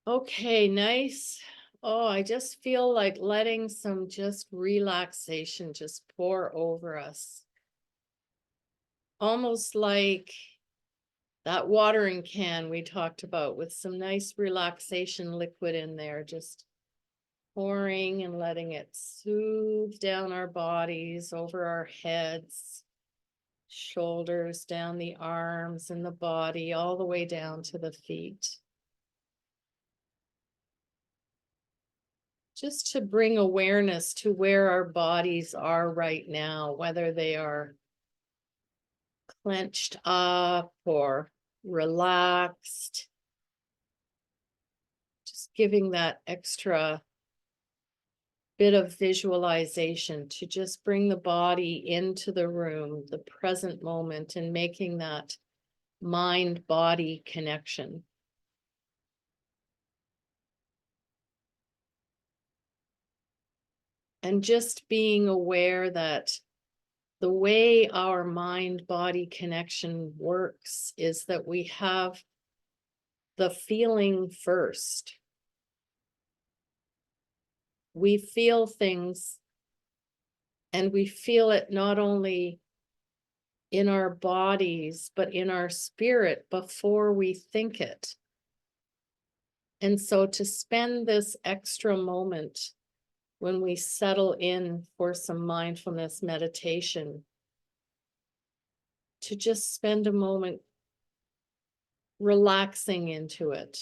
Okay, nice. Oh, I just feel like letting some just relaxation just pour over us. Almost like that watering can we talked about with some nice relaxation liquid in there, just pouring and letting it soothe down our bodies, over our heads, shoulders, down the arms and the body, all the way down to the feet. Just to bring awareness to where our bodies are right now, whether they are clenched up or relaxed, just giving that extra bit of visualization to just bring the body into the room, the present moment, and making that mind body connection. And just being aware that the way our mind body connection works is that we have the feeling first. We feel things, and we feel it not only in our bodies, but in our spirit before we think it. And so to spend this extra moment when we settle in for some mindfulness meditation, to just spend a moment relaxing into it,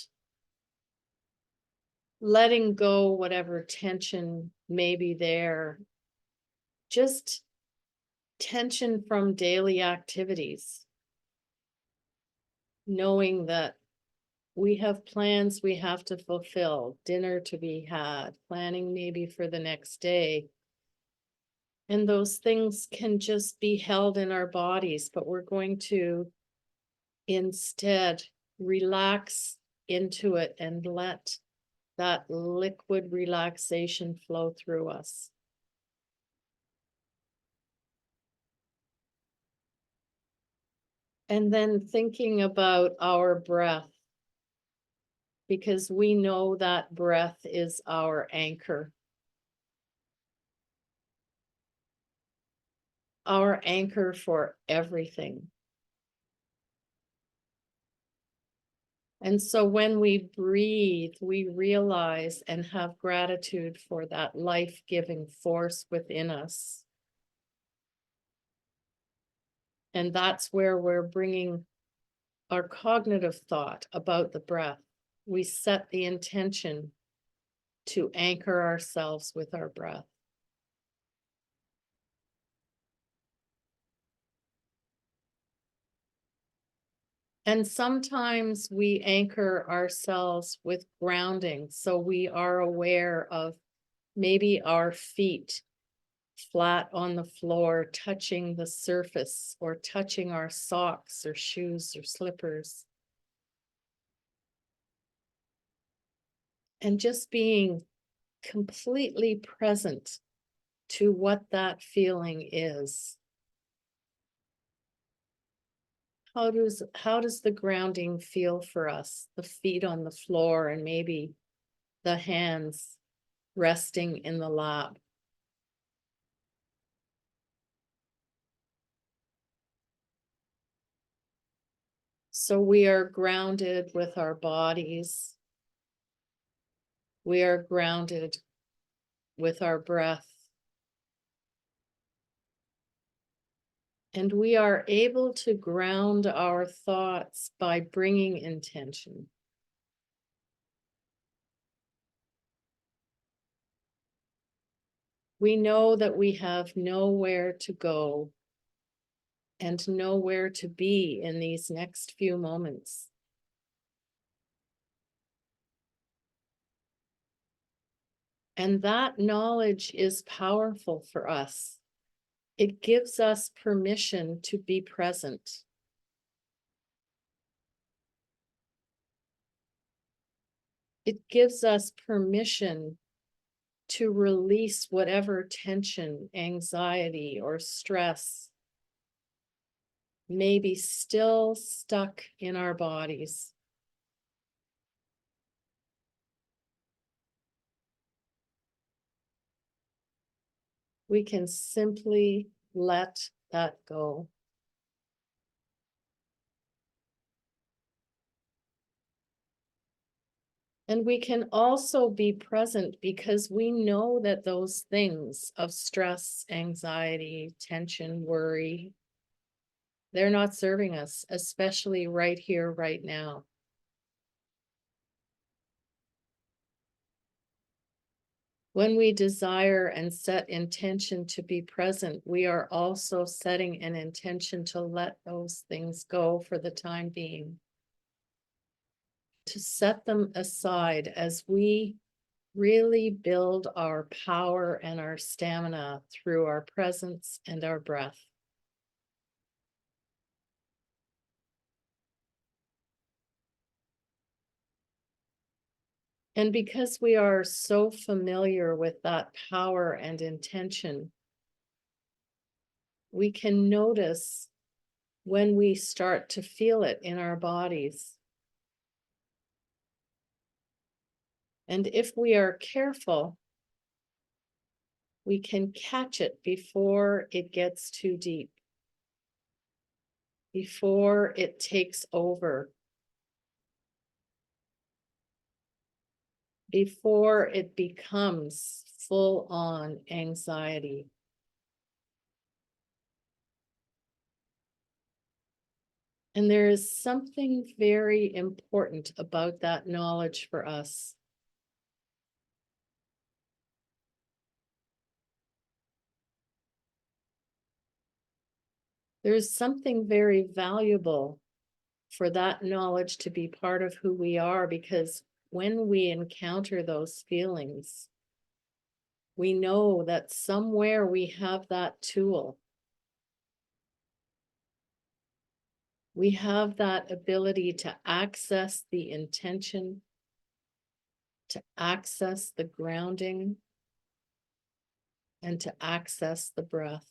letting go whatever tension may be there, just tension from daily activities, knowing that we have plans we have to fulfill, dinner to be had, planning maybe for the next day. And those things can just be held in our bodies, but we're going to instead relax into it and let that liquid relaxation flow through us. And then thinking about our breath, because we know that breath is our anchor. Our anchor for everything. And so when we breathe, we realize and have gratitude for that life-giving force within us. And that's where we're bringing our cognitive thought about the breath. We set the intention to anchor ourselves with our breath. And sometimes we anchor ourselves with grounding. So we are aware of maybe our feet flat on the floor, touching the surface or touching our socks or shoes or slippers. And just being completely present to what that feeling is. How does the grounding feel for us? The feet on the floor and maybe the hands resting in the lap. So we are grounded with our bodies. We are grounded with our breath. And we are able to ground our thoughts by bringing intention. We know that we have nowhere to go and nowhere to be in these next few moments. And that knowledge is powerful for us. It gives us permission to be present. It gives us permission to release whatever tension, anxiety, or stress may be still stuck in our bodies. we can simply let that go. And we can also be present because we know that those things of stress, anxiety, tension, worry, they're not serving us, especially right here, right now. When we desire and set intention to be present, we are also setting an intention to let those things go for the time being, to set them aside as we really build our power and our stamina through our presence and our breath. And because we are so familiar with that power and intention, we can notice when we start to feel it in our bodies. And if we are careful, we can catch it before it gets too deep, before it takes over, before it becomes full on anxiety. And there is something very important about that knowledge for us. There's something very valuable for that knowledge to be part of who we are, because when we encounter those feelings, we know that somewhere we have that tool. We have that ability to access the intention, to access the grounding, and to access the breath.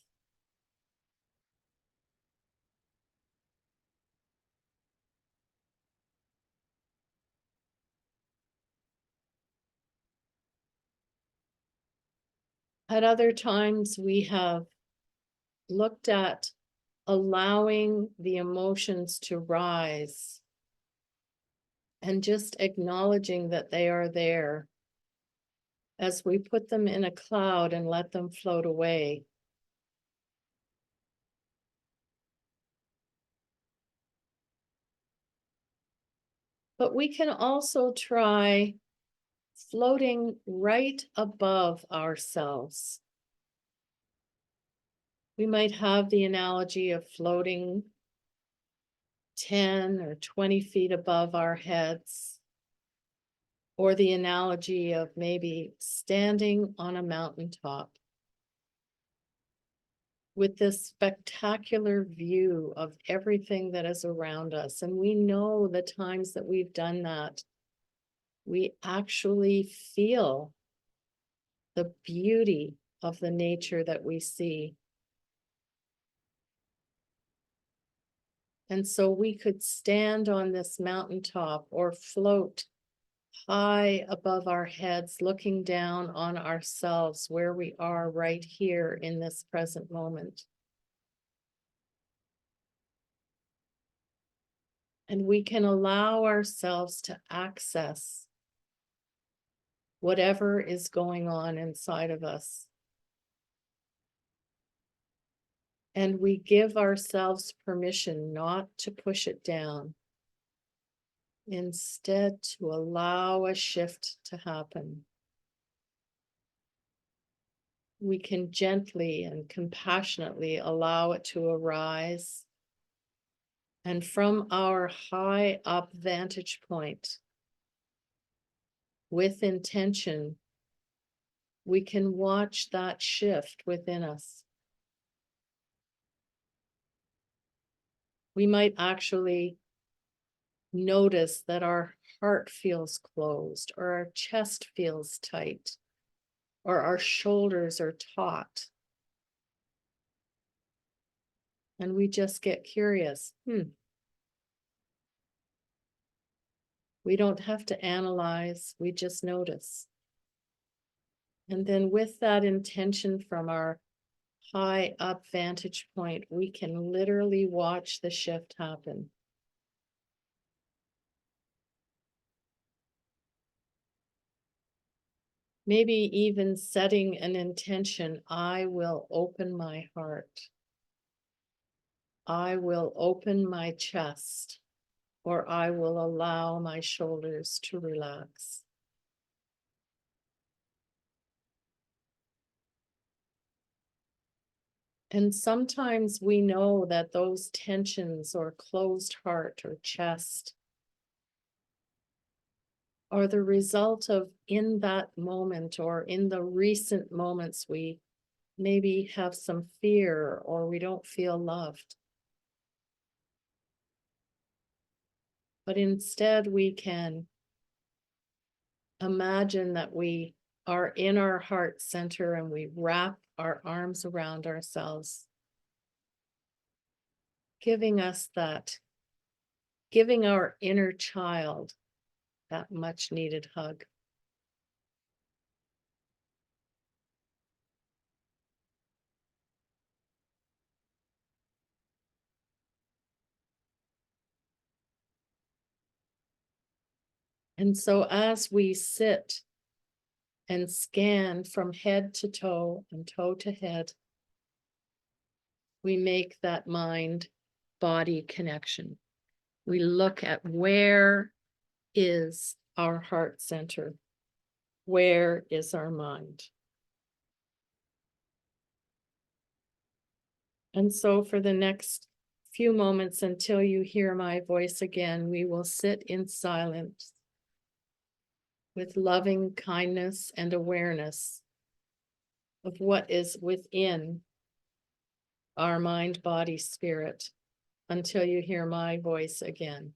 At other times, we have looked at allowing the emotions to rise and just acknowledging that they are there as we put them in a cloud and let them float away. But we can also try floating right above ourselves. We might have the analogy of floating 10 or 20 feet above our heads, or the analogy of maybe standing on a mountaintop with this spectacular view of everything that is around us. And we know the times that we've done that, we actually feel the beauty of the nature that we see. And so we could stand on this mountaintop or float high above our heads, looking down on ourselves where we are right here in this present moment. And we can allow ourselves to access whatever is going on inside of us. And we give ourselves permission not to push it down. Instead, to allow a shift to happen. We can gently and compassionately allow it to arise. And from our high up vantage point, with intention, we can watch that shift within us. We might actually notice that our heart feels closed, or our chest feels tight, or our shoulders are taut. And we just get curious. We don't have to analyze, we just notice. And then with that intention from our high up vantage point, we can literally watch the shift happen. Maybe even setting an intention, I will open my heart. I will open my chest, or I will allow my shoulders to relax. And sometimes we know that those tensions or closed heart or chest are the result of in that moment or in the recent moments we maybe have some fear or we don't feel loved. But instead, we can imagine that we are in our heart center and we wrap our arms around ourselves, giving us that, giving our inner child that much needed hug. And so as we sit and scan from head to toe and toe to head, we make that mind body connection. We look at where is our heart center? Where is our mind? And so for the next few moments until you hear my voice again, we will sit in silence with loving kindness and awareness of what is within our mind, body, spirit, until you hear my voice again.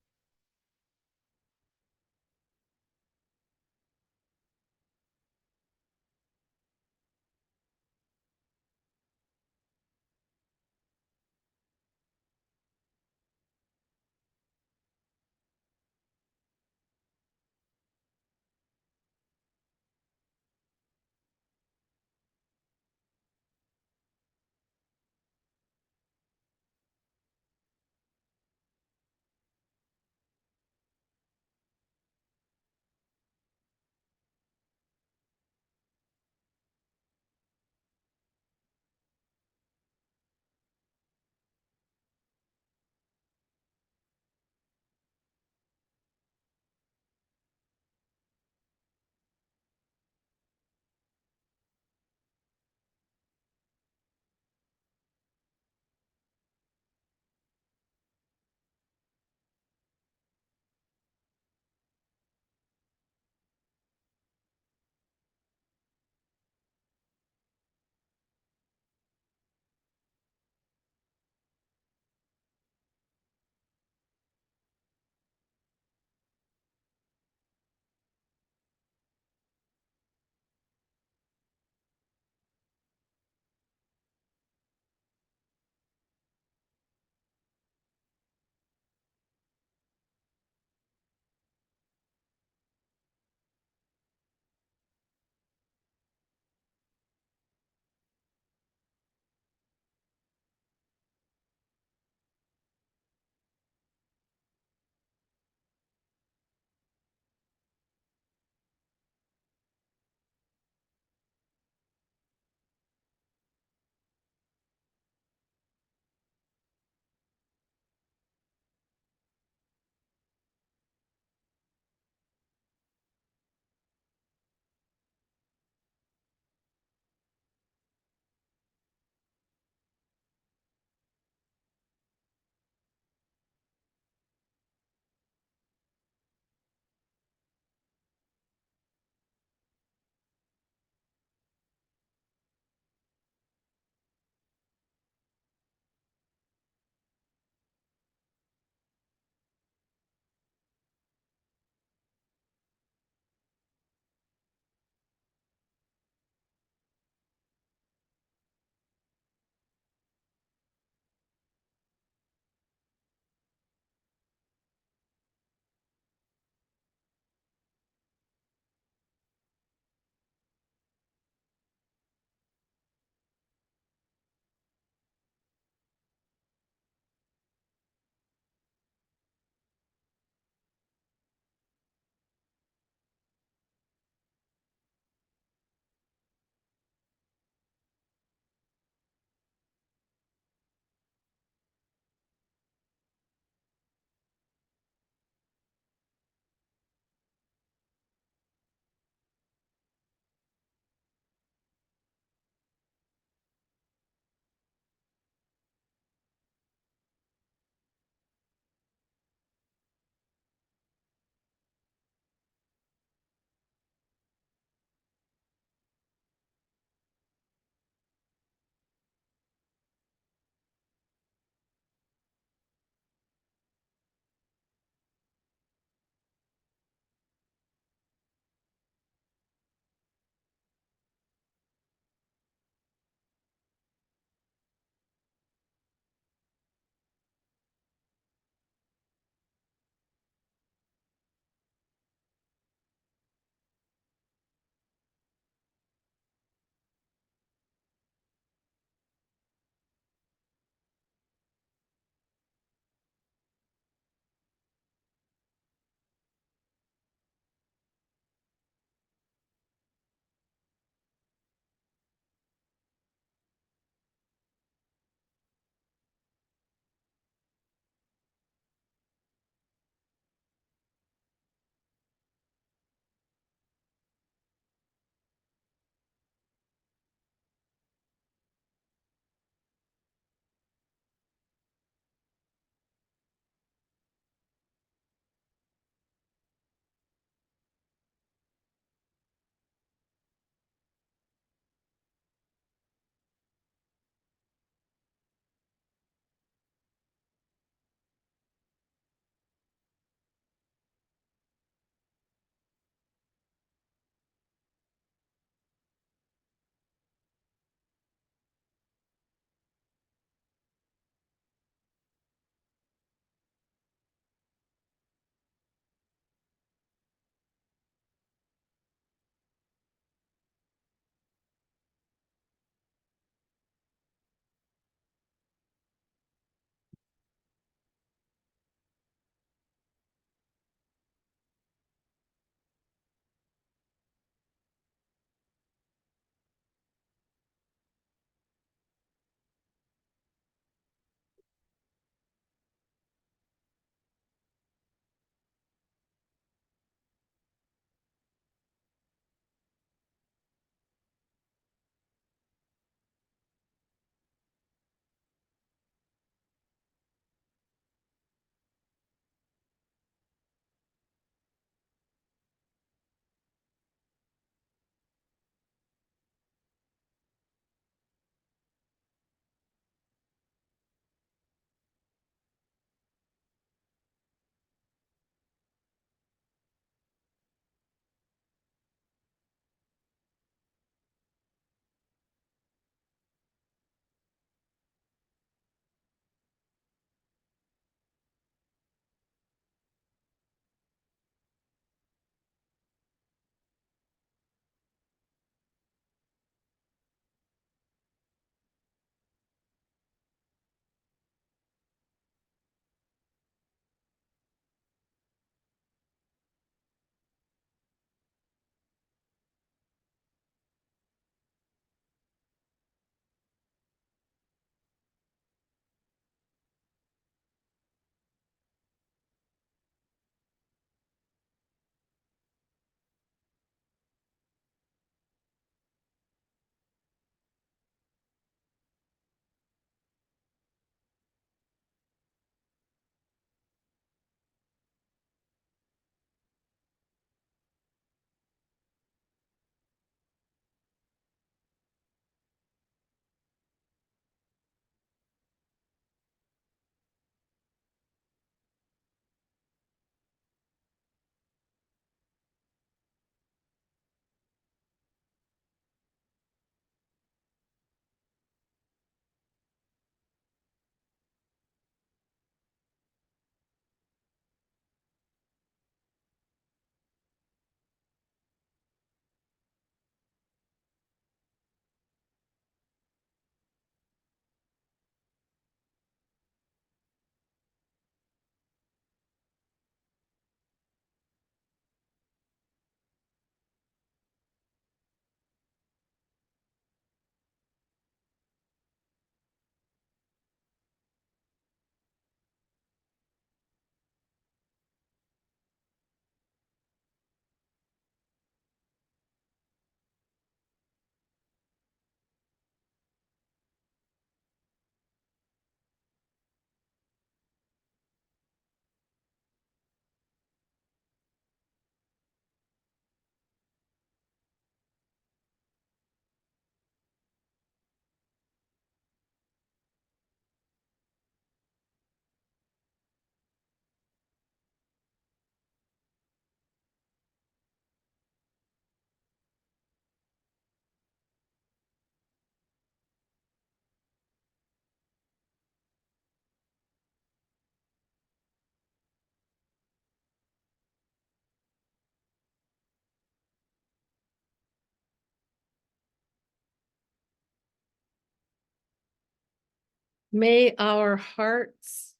May our hearts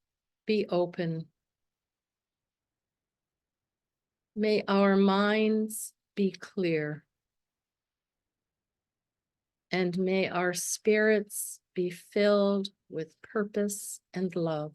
be open. May our minds be clear. And may our spirits be filled with purpose and love.